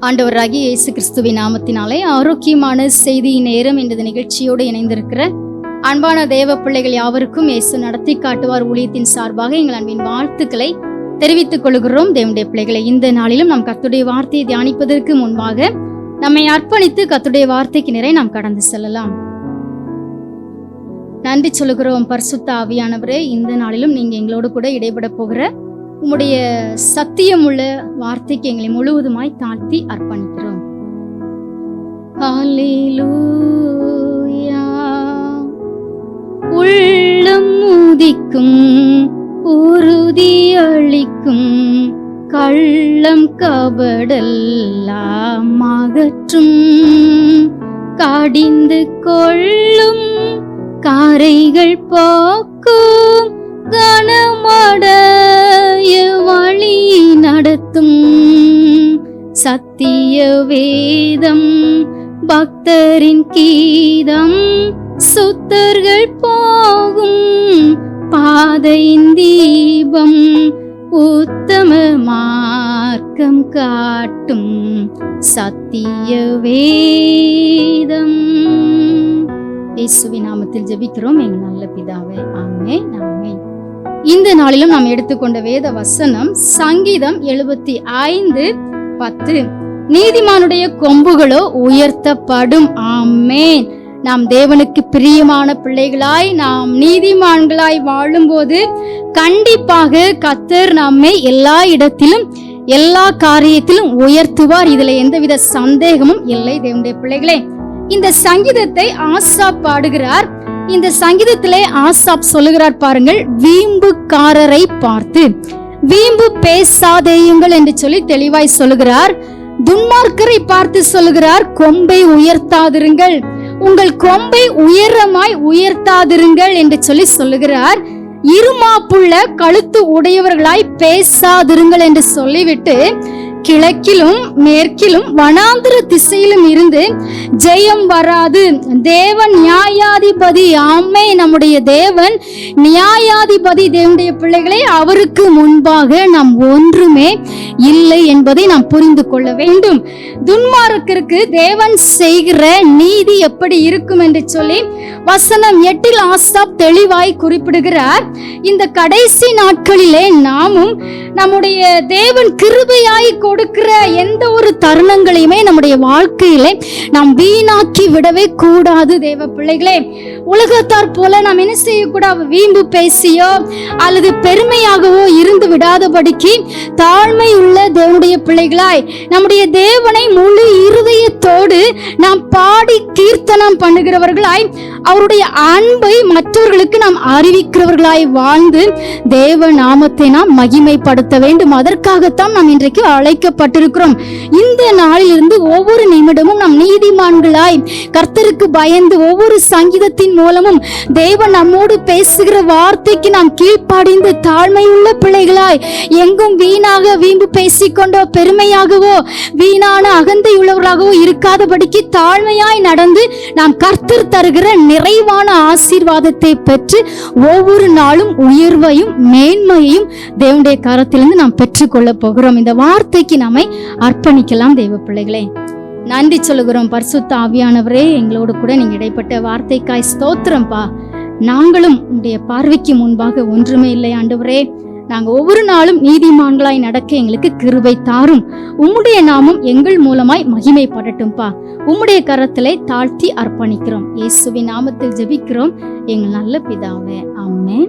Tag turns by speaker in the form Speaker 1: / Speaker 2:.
Speaker 1: ஆண்டவராகிய இயேசு கிறிஸ்துவின் நாமத்தினாலே ஆரோக்கியமான செய்தி நேரம் என்ற நிகழ்ச்சியோடு இணைந்திருக்கிற அன்பான தேவ பிள்ளைகள் யாவருக்கும் இயேசு நடத்தி காட்டுவார் ஊழியத்தின் சார்பாக எங்கள் அன்பின் வாழ்த்துக்களை தெரிவித்துக் கொள்கிறோம். தேவனுடைய பிள்ளைகளை, இந்த நாளிலும் நாம் கர்த்தருடைய வார்த்தையை தியானிப்பதற்கு முன்பாக நம்மை அர்ப்பணித்து கர்த்தருடைய வார்த்தைக்கு நிறைய நாம் கடந்து செல்லலாம். நன்றி சொல்லுகிறோம் பரிசுத்த ஆவியானவரே. இந்த நாளிலும் நீங்க எங்களோடு கூட இடைபட போகிற உம்முடைய சத்தியமுள்ள வார்த்தைக்கு எங்களை முழுவதுமாய் தாழ்த்தி அர்ப்பணிக்கிறோம். ஹல்லேலூயா. உள்ளம் உதிக்கும் உறுதி அளிக்கும் கள்ளம் கபடெல்லாம் அகற்றும் கடிந்து கொள்ளும் காரைகள் போக்கும் கனமடைய வழி நடத்தும் சத்திய வேதம் பக்தரின் கீதம் சுத்தர்கள் போகும் பாதையின் தீபம் உத்தம மார்க்கம் காட்டும் சத்திய வேதம். இயேசுவின் நாமத்தில் ஜெபிக்கிறோம் எங்கள் நல்ல பிதாவே, ஆமென் ஆமென். இந்த நாளிலும் நாம் எடுத்துக்கொண்ட வேத வசனம் சங்கீதம் 75:10. நீதிமானுடைய கொம்புகளோ உயர்த்தப்படும். ஆமென். நாம் தேவனுக்கு பிரியமான பிள்ளைகளாய், நாம் நீதிமான்களாய் வாழும்போது கண்டிப்பாக கர்த்தர் நம்மை எல்லா இடத்திலும் எல்லா காரியத்திலும் உயர்த்துவார். இதுல எந்தவித சந்தேகமும் இல்லை. தேவனுடைய பிள்ளைகளே, இந்த சங்கீதத்தை ஆசாப் பாடுகிறார். இந்த சங்கீதத்திலே ஆசாப் சொல்லுகிறார் பாருங்கள், வீம்புக்காரரை பார்த்து வீம்பு பேசாதேயுங்கள் என்று சொல்லி தெளிவாய் சொல்லுகிறார். துன்மார்க்கரை பார்த்து சொல்லுகிறார், கொம்பை உயர்த்தாதிருங்கள், உங்கள் கொம்பை உயரமாய் உயர்த்தாதிருங்கள் என்று சொல்லி சொல்லுகிறார். இருமாப்புள்ள கழுத்து உடையவர்களாய் பேசாதிருங்கள் என்று சொல்லிவிட்டு கிழக்கிலும் மேற்கிலும் வனாந்திர திசையிலும் இருந்து ஜெயம் வராது. தேவன் நியாயாதிபதி. ஆமே, நம்முடைய தேவன் நியாயாதிபதி. தேவனுடைய பிள்ளைகளை, அவருக்கு முன்பாக நாம் ஒன்றுமே இல்லை என்பதை நாம் புரிந்து கொள்ள வேண்டும். துன்மார்க்கருக்கு தேவன் செய்கிற நீதி எப்படி இருக்கும் என்று சொல்லி வசனம் 8 ஆசாப் தெளிவாய் குறிப்பிடுகிறார். இந்த கடைசி நாட்களிலே நாமும் நம்முடைய தேவன் கிருபையாய் கொடுக்கிற எந்த ஒரு தருணங்களையுமே நம்முடைய வாழ்க்கையிலே நாம் வீணாக்கி விடவே கூடாது. தேவ பிள்ளைகளே, உலகத்தார் போல நாம் என்ன செய்யக்கூடாது? வீம்பு பேசியோ அல்லது பெருமையாகவோ இருந்து விடாதபடிக்கு தாழ்மை உள்ள தேவனுடைய பிள்ளைகளாய் நம்முடைய தேவனை முழு இருதயத்தோடு நாம் பாடி கீர்த்தனம் பண்ணுகிறவர்களாய், அவருடைய அன்பை மற்றவர்களுக்கு நாம் அறிவிக்கிறவர்களாய் வாழ்ந்து தேவ நாமத்தை நாம் மகிமைப்படுத்த வேண்டும். அதற்காகத்தான் நாம் இன்றைக்கு அழைக்கப்பட்டிருக்கிறோம். இந்த நாளிலிருந்து ஒவ்வொரு நிமிடமும் நாம் நீதிமான்களாய் கர்த்தருக்கு பயந்து ஒவ்வொரு சங்கீதத்தின் மூலமும் தேவன் நம்மோடு பேசுகிற வார்த்தைக்கு நாம் கீழ்ப்படிந்து தாழ்மையுள்ள பிள்ளைகளாய், எங்கும் வீணாக வீம்பு பேசிக்கொண்டோ பெருமையாகவோ வீணான அகந்தை உள்ளவர்களாகவோ இருக்காதபடிக்கு தாழ்மையாய் நடந்து நாம் கர்த்தர் தருகிற நிறைவான ஆசீர்வாதத்தை பெற்று ஒவ்வொரு நாளும் உயர்வையும் மேன்மையையும் தேவனுடைய கரத்திலிருந்து நாம் பெற்றுக்கொள்ள போகிறோம். இந்த வார்த்தைக்கு நம்மை அர்ப்பணிக்கலாம். தேவ பிள்ளைகளே, நன்றி சொல்லுகிறோம் பரிசுத்த ஆவியானவரே. எங்களோடு கூட நீங்க இடைப்பட்ட வார்த்தைக்காய் ஸ்தோத்திரம்பா. நாங்களும் உங்களுடைய பார்வைக்கு முன்பாக ஒன்றுமே இல்லை ஆண்டவரே. நாங்க ஒவ்வொரு நாளும் நீதிமான்களாய் நடக்க எங்களுக்கு கிருபை தாரும். உம்முடைய நாமம் எங்கள் மூலமாய் மகிமைப்படட்டும்பா. உம்முடைய கரத்திலே தாழ்த்தி அர்ப்பணிக்கிறோம். இயேசுவின் நாமத்தில் ஜெபிக்கிறோம் எங்கள் நல்ல பிதாவே, ஆமென்.